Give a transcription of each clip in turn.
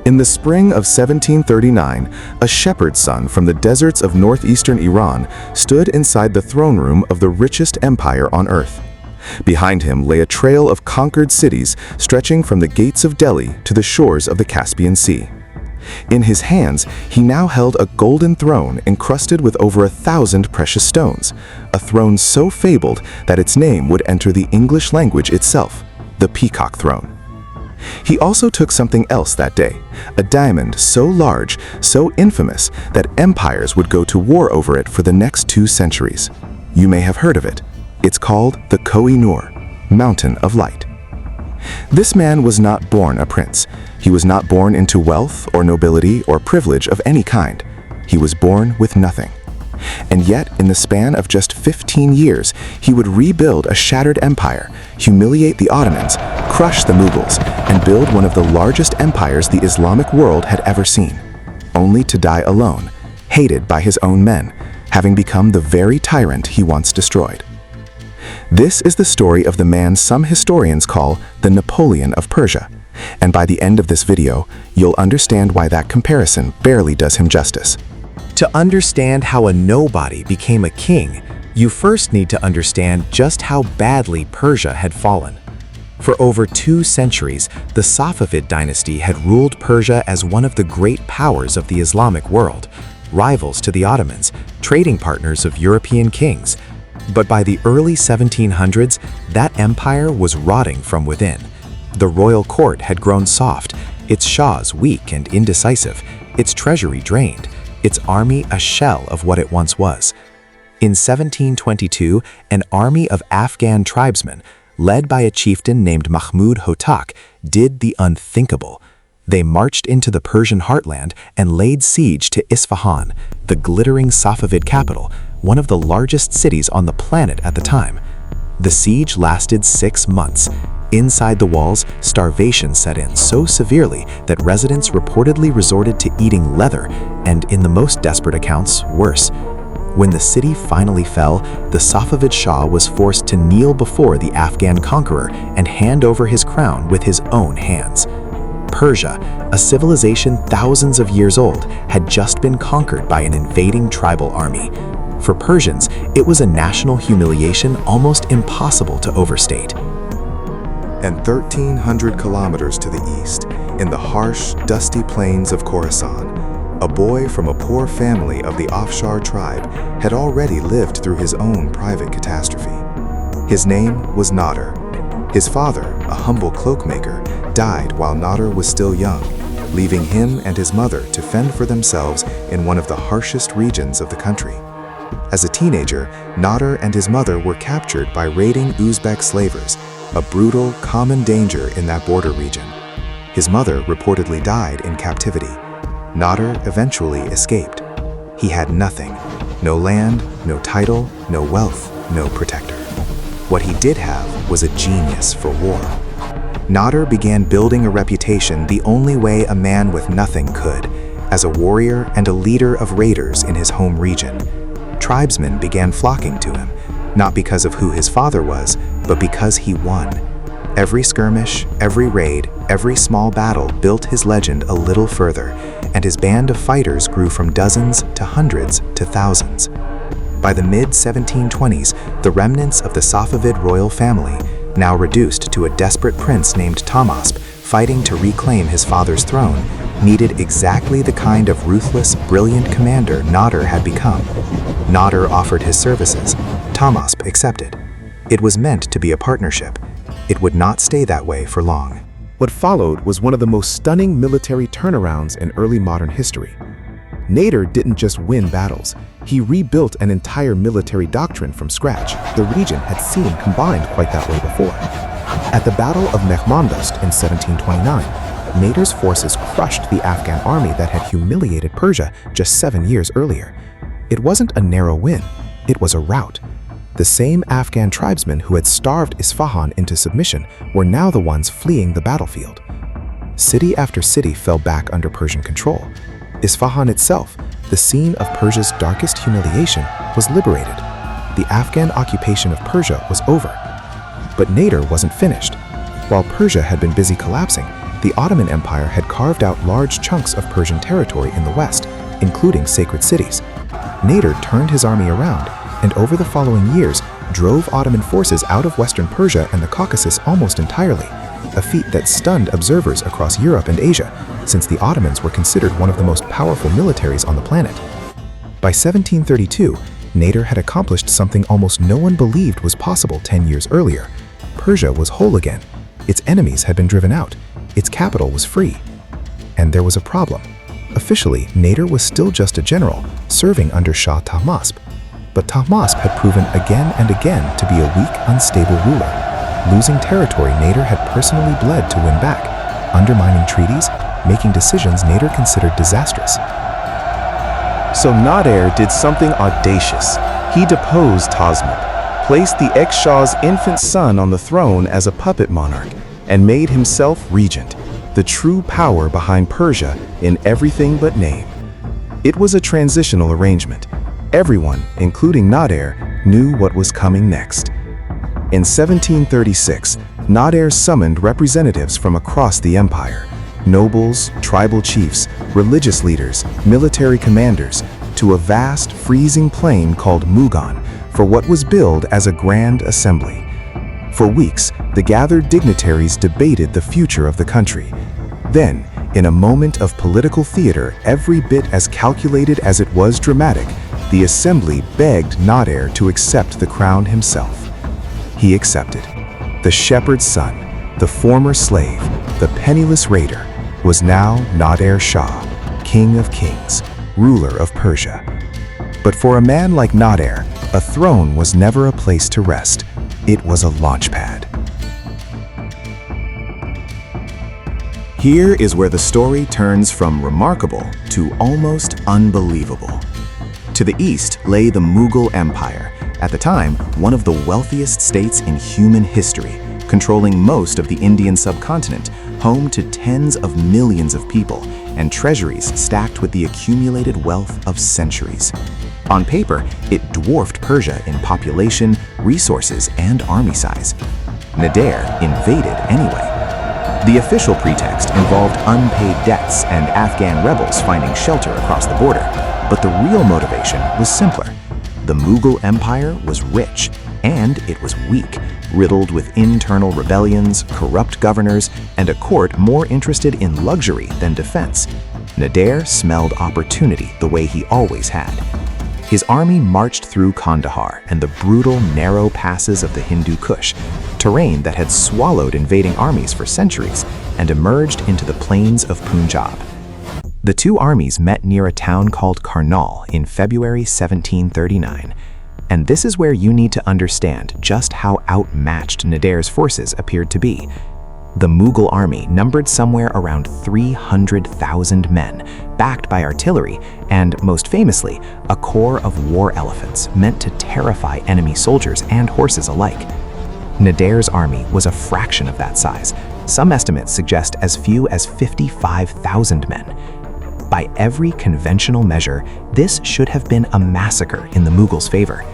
In the spring of 1739, a shepherd's son from the deserts of northeastern Iran stood inside the throne room of the richest empire on earth. Behind him lay a trail of conquered cities stretching from the gates of Delhi to the shores of the Caspian Sea. In his hands, he now held a golden throne encrusted with over 1,000 precious stones, a throne so fabled that its name would enter the English language itself, the Peacock Throne. He also took something else that day, a diamond so large, so infamous, that empires would go to war over it for the next 2 centuries. You may have heard of it. It's called the koh-i-noor, Mountain of Light. This man was not born a prince. He was not born into wealth or nobility or privilege of any kind. He was born with nothing. And yet, in the span of just 15 years, he would rebuild a shattered empire, humiliate the Ottomans, crush the Mughals, and build one of the largest empires the Islamic world had ever seen, only to die alone, hated by his own men, having become the very tyrant he once destroyed. This is the story of the man some historians call the Napoleon of Persia, and by the end of this video, you'll understand why that comparison barely does him justice. To understand how a nobody became a king, you first need to understand just how badly Persia had fallen. For over 2 centuries, the Safavid dynasty had ruled Persia as one of the great powers of the Islamic world, rivals to the Ottomans, trading partners of European kings. But by the early 1700s, that empire was rotting from within. The royal court had grown soft, its shahs weak and indecisive, its treasury drained, its army a shell of what it once was. In 1722, an army of Afghan tribesmen, led by a chieftain named Mahmud Hotak, did the unthinkable. They marched into the Persian heartland and laid siege to Isfahan, the glittering Safavid capital, one of the largest cities on the planet at the time. The siege lasted 6 months. Inside the walls, starvation set in so severely that residents reportedly resorted to eating leather, and in the most desperate accounts, worse. When the city finally fell, the Safavid Shah was forced to kneel before the Afghan conqueror and hand over his crown with his own hands. Persia, a civilization thousands of years old, had just been conquered by an invading tribal army. For Persians, it was a national humiliation almost impossible to overstate. And 1,300 kilometers to the east, in the harsh, dusty plains of Khorasan, a boy from a poor family of the Afshar tribe had already lived through his own private catastrophe. His name was Nader. His father, a humble cloakmaker, died while Nader was still young, leaving him and his mother to fend for themselves in one of the harshest regions of the country. As a teenager, Nader and his mother were captured by raiding Uzbek slavers, a brutal, common danger in that border region. His mother reportedly died in captivity. Nader eventually escaped. He had nothing, no land, no title, no wealth, no protector. What he did have was a genius for war. Nader began building a reputation the only way a man with nothing could, as a warrior and a leader of raiders in his home region. Tribesmen began flocking to him, not because of who his father was, but because he won. Every skirmish, every raid, every small battle built his legend a little further, and his band of fighters grew from dozens to hundreds to thousands. By the mid-1720s, the remnants of the Safavid royal family, now reduced to a desperate prince named Tahmasp fighting to reclaim his father's throne, needed exactly the kind of ruthless, brilliant commander Nader had become. Nader offered his services. Tahmasp accepted. It was meant to be a partnership. It would not stay that way for long. What followed was one of the most stunning military turnarounds in early modern history. Nader didn't just win battles. He rebuilt an entire military doctrine from scratch the region had seen combined quite that way before. At the Battle of Mehmandost in 1729, Nader's forces crushed the Afghan army that had humiliated Persia just 7 years earlier. It wasn't a narrow win, it was a rout. The same Afghan tribesmen who had starved Isfahan into submission were now the ones fleeing the battlefield. City after city fell back under Persian control. Isfahan itself, the scene of Persia's darkest humiliation, was liberated. The Afghan occupation of Persia was over. But Nader wasn't finished. While Persia had been busy collapsing, The Ottoman Empire had carved out large chunks of Persian territory in the west, including sacred cities. Nader turned his army around, and over the following years, drove Ottoman forces out of Western Persia and the Caucasus almost entirely, a feat that stunned observers across Europe and Asia, since the Ottomans were considered one of the most powerful militaries on the planet. By 1732, Nader had accomplished something almost no one believed was possible 10 years earlier. Persia was whole again. Its enemies had been driven out. Its capital was free. And there was a problem. Officially, Nader was still just a general, serving under Shah Tahmasp. But Tahmasp had proven again and again to be a weak, unstable ruler. Losing territory Nader had personally bled to win back, undermining treaties, making decisions Nader considered disastrous. So Nader did something audacious. He deposed Tahmasp, placed the ex-Shah's infant son on the throne as a puppet monarch, and made himself regent, the true power behind Persia in everything but name. It was a transitional arrangement. Everyone, including Nader, knew what was coming next. In 1736, Nader summoned representatives from across the empire, nobles, tribal chiefs, religious leaders, military commanders, to a vast, freezing plain called Mughal for what was billed as a grand assembly. For weeks, the gathered dignitaries debated the future of the country. Then, in a moment of political theater every bit as calculated as it was dramatic, the assembly begged Nader to accept the crown himself. He accepted. The shepherd's son, the former slave, the penniless raider, was now Nader Shah, king of kings, ruler of Persia. But for a man like Nader, a throne was never a place to rest. It was a launch pad. Here is where the story turns from remarkable to almost unbelievable. To the east lay the Mughal Empire, at the time one of the wealthiest states in human history, controlling most of the Indian subcontinent, home to tens of millions of people, and treasuries stacked with the accumulated wealth of centuries. On paper, it dwarfed Persia in population, resources, and army size. Nader invaded anyway. The official pretext involved unpaid debts and Afghan rebels finding shelter across the border, but the real motivation was simpler. The Mughal Empire was rich, and it was weak, riddled with internal rebellions, corrupt governors, and a court more interested in luxury than defense. Nader smelled opportunity the way he always had. His army marched through Kandahar and the brutal, narrow passes of the Hindu Kush, terrain that had swallowed invading armies for centuries, and emerged into the plains of Punjab. The two armies met near a town called Karnal in February 1739, and this is where you need to understand just how outmatched Nader's forces appeared to be. The Mughal army numbered somewhere around 300,000 men, backed by artillery, and most famously, a corps of war elephants meant to terrify enemy soldiers and horses alike. Nader's army was a fraction of that size. Some estimates suggest as few as 55,000 men. By every conventional measure, this should have been a massacre in the Mughals' favor.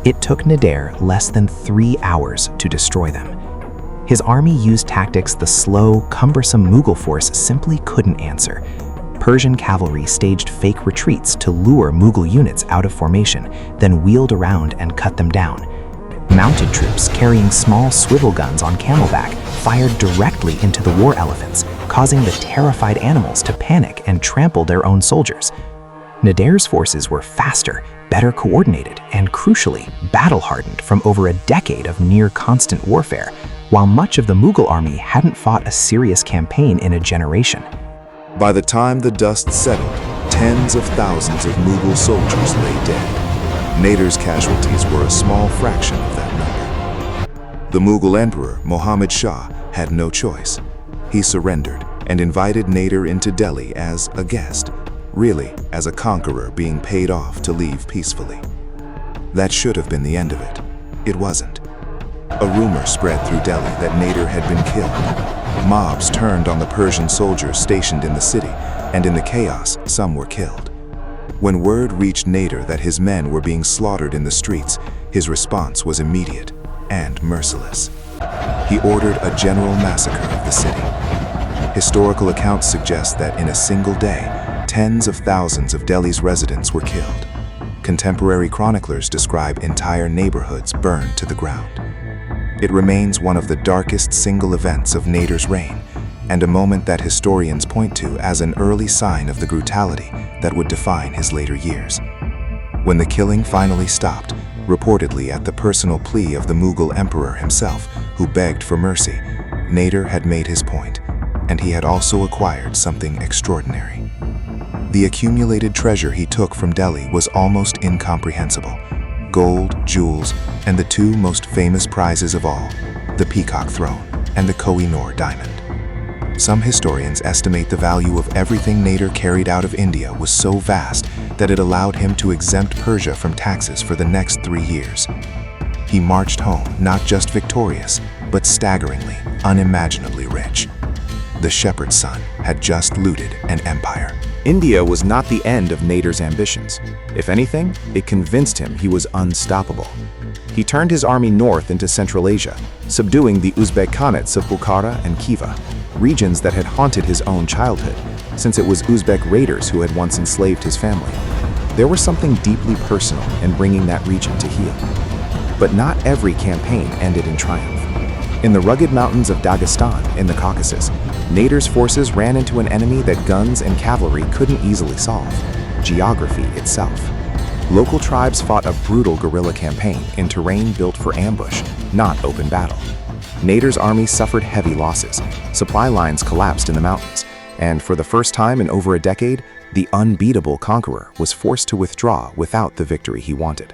It took Nader less than 3 hours to destroy them. His army used tactics the slow, cumbersome Mughal force simply couldn't answer. Persian cavalry staged fake retreats to lure Mughal units out of formation, then wheeled around and cut them down. Mounted troops carrying small swivel guns on camelback fired directly into the war elephants, causing the terrified animals to panic and trample their own soldiers. Nader's forces were faster, better coordinated, and crucially, battle-hardened from over a decade of near-constant warfare, while much of the Mughal army hadn't fought a serious campaign in a generation. By the time the dust settled, tens of thousands of Mughal soldiers lay dead. Nader's casualties were a small fraction of that number. The Mughal emperor, Muhammad Shah, had no choice. He surrendered and invited Nader into Delhi as a guest, really as a conqueror being paid off to leave peacefully. That should have been the end of it. It wasn't. A rumor spread through Delhi that Nader had been killed. Mobs turned on the Persian soldiers stationed in the city, and in the chaos, some were killed. When word reached Nader that his men were being slaughtered in the streets, his response was immediate and merciless. He ordered a general massacre of the city. Historical accounts suggest that in a single day, tens of thousands of Delhi's residents were killed. Contemporary chroniclers describe entire neighborhoods burned to the ground. It remains one of the darkest single events of Nader's reign, and a moment that historians point to as an early sign of the brutality that would define his later years. When the killing finally stopped, reportedly at the personal plea of the Mughal emperor himself, who begged for mercy, Nader had made his point, and he had also acquired something extraordinary. The accumulated treasure he took from Delhi was almost incomprehensible: gold, jewels, and the two most famous prizes of all, the peacock throne and the koh-i-noor diamond. Some historians estimate the value of everything Nader carried out of India was so vast that it allowed him to exempt Persia from taxes for the next 3 years. He marched home not just victorious, but staggeringly, unimaginably rich. The shepherd's son had just looted an empire. India was not the end of Nader's ambitions. If anything, it convinced him he was unstoppable. He turned his army north into Central Asia, subduing the Uzbek Khanates of Bukhara and Khiva, regions that had haunted his own childhood, since it was Uzbek raiders who had once enslaved his family. There was something deeply personal in bringing that region to heel. But not every campaign ended in triumph. In the rugged mountains of Dagestan in the Caucasus, Nader's forces ran into an enemy that guns and cavalry couldn't easily solve: geography itself. Local tribes fought a brutal guerrilla campaign in terrain built for ambush, not open battle. Nader's army suffered heavy losses, supply lines collapsed in the mountains, and for the first time in over a decade, the unbeatable conqueror was forced to withdraw without the victory he wanted.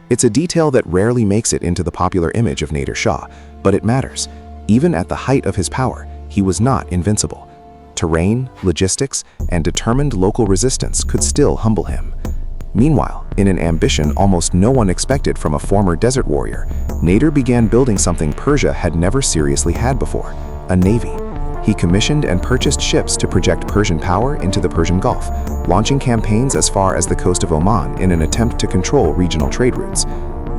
It's a detail that rarely makes it into the popular image of Nader Shah, but it matters. Even at the height of his power, he was not invincible. Terrain, logistics, and determined local resistance could still humble him. Meanwhile, in an ambition almost no one expected from a former desert warrior, Nader began building something Persia had never seriously had before: a navy. He commissioned and purchased ships to project Persian power into the Persian Gulf, launching campaigns as far as the coast of Oman in an attempt to control regional trade routes.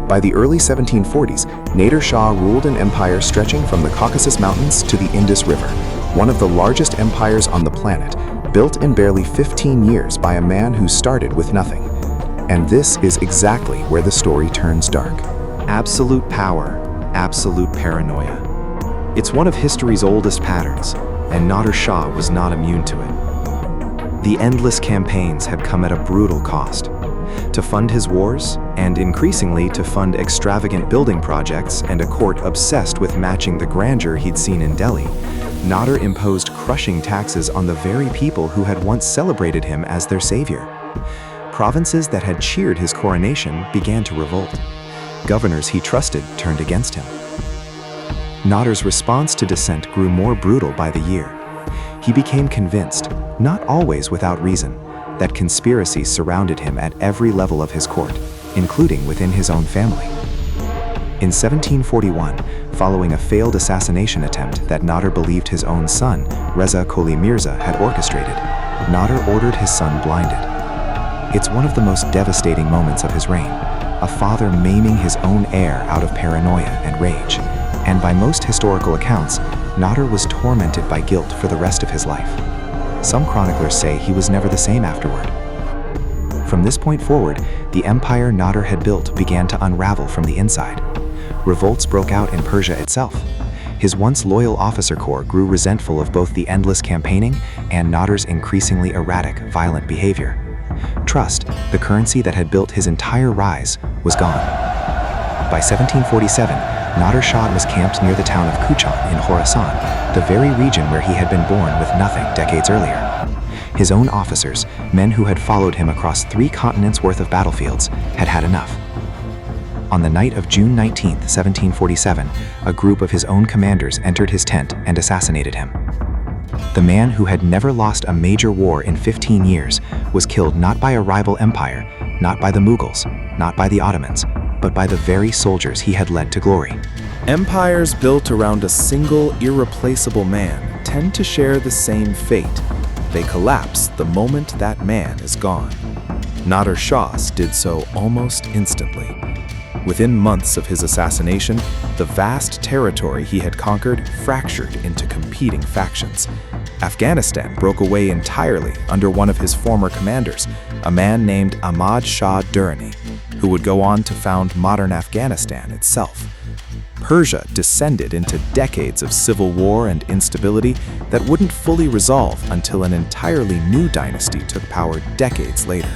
By the early 1740s, Nader Shah ruled an empire stretching from the Caucasus Mountains to the Indus River, one of the largest empires on the planet, built in barely 15 years by a man who started with nothing. And this is exactly where the story turns dark. Absolute power, absolute paranoia. It's one of history's oldest patterns, and Nader Shah was not immune to it. The endless campaigns had come at a brutal cost. To fund his wars, and increasingly to fund extravagant building projects and a court obsessed with matching the grandeur he'd seen in Delhi, Nader imposed crushing taxes on the very people who had once celebrated him as their savior. Provinces that had cheered his coronation began to revolt. Governors he trusted turned against him. Nader's response to dissent grew more brutal by the year. He became convinced, not always without reason, that conspiracies surrounded him at every level of his court, including within his own family. In 1741, following a failed assassination attempt that Nader believed his own son, Reza Qoli Mirza, had orchestrated, Nader ordered his son blinded. It's one of the most devastating moments of his reign, a father maiming his own heir out of paranoia and rage. And by most historical accounts, Nader was tormented by guilt for the rest of his life. Some chroniclers say he was never the same afterward. From this point forward, the empire Nader had built began to unravel from the inside. Revolts broke out in Persia itself. His once loyal officer corps grew resentful of both the endless campaigning and Nader's increasingly erratic, violent behavior. Trust, the currency that had built his entire rise, was gone. By 1747, Nader Shah was camped near the town of Kuchan in Khorasan, the very region where he had been born with nothing decades earlier. His own officers, men who had followed him across 3 continents worth of battlefields, had had enough. On the night of June 19, 1747, a group of his own commanders entered his tent and assassinated him. The man who had never lost a major war in 15 years was killed not by a rival empire, not by the Mughals, not by the Ottomans, but by the very soldiers he had led to glory. Empires built around a single, irreplaceable man tend to share the same fate. They collapse the moment that man is gone. Nader Shah's did so almost instantly. Within months of his assassination, the vast territory he had conquered fractured into competing factions. Afghanistan broke away entirely under one of his former commanders, a man named Nader Shah, who would go on to found modern Afghanistan itself. Persia descended into decades of civil war and instability that wouldn't fully resolve until an entirely new dynasty took power decades later.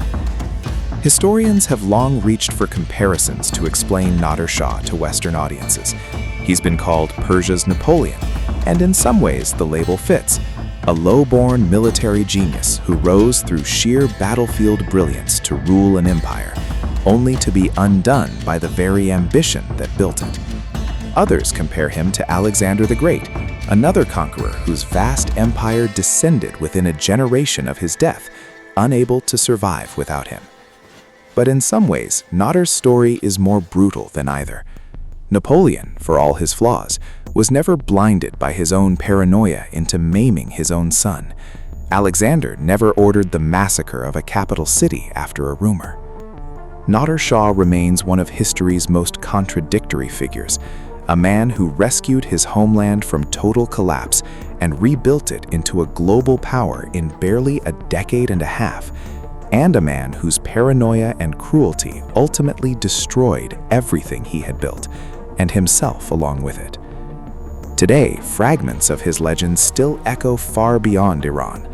Historians have long reached for comparisons to explain Nader Shah to Western audiences. He's been called Persia's Napoleon, and in some ways the label fits. A low-born military genius who rose through sheer battlefield brilliance to rule an empire, only to be undone by the very ambition that built it. Others compare him to Alexander the Great, another conqueror whose vast empire descended within a generation of his death, unable to survive without him. But in some ways, Nader's story is more brutal than either. Napoleon, for all his flaws, was never blinded by his own paranoia into maiming his own son. Alexander never ordered the massacre of a capital city after a rumor. Nader Shah remains one of history's most contradictory figures, a man who rescued his homeland from total collapse and rebuilt it into a global power in barely a decade and a half, and a man whose paranoia and cruelty ultimately destroyed everything he had built, and himself along with it. Today, fragments of his legend still echo far beyond Iran.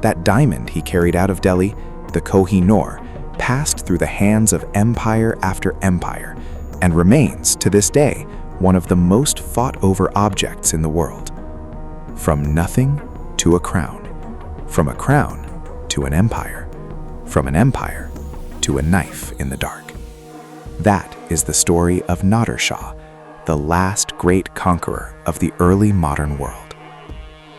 That diamond he carried out of Delhi, the koh-i-noor, passed through the hands of empire after empire, and remains, to this day, one of the most fought-over objects in the world. From nothing to a crown, from a crown to an empire, from an empire to a knife in the dark. That is the story of Nader Shah, the last great conqueror of the early modern world.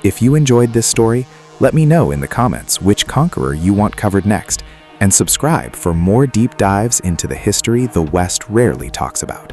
If you enjoyed this story, let me know in the comments which conqueror you want covered next, and subscribe for more deep dives into the history the West rarely talks about.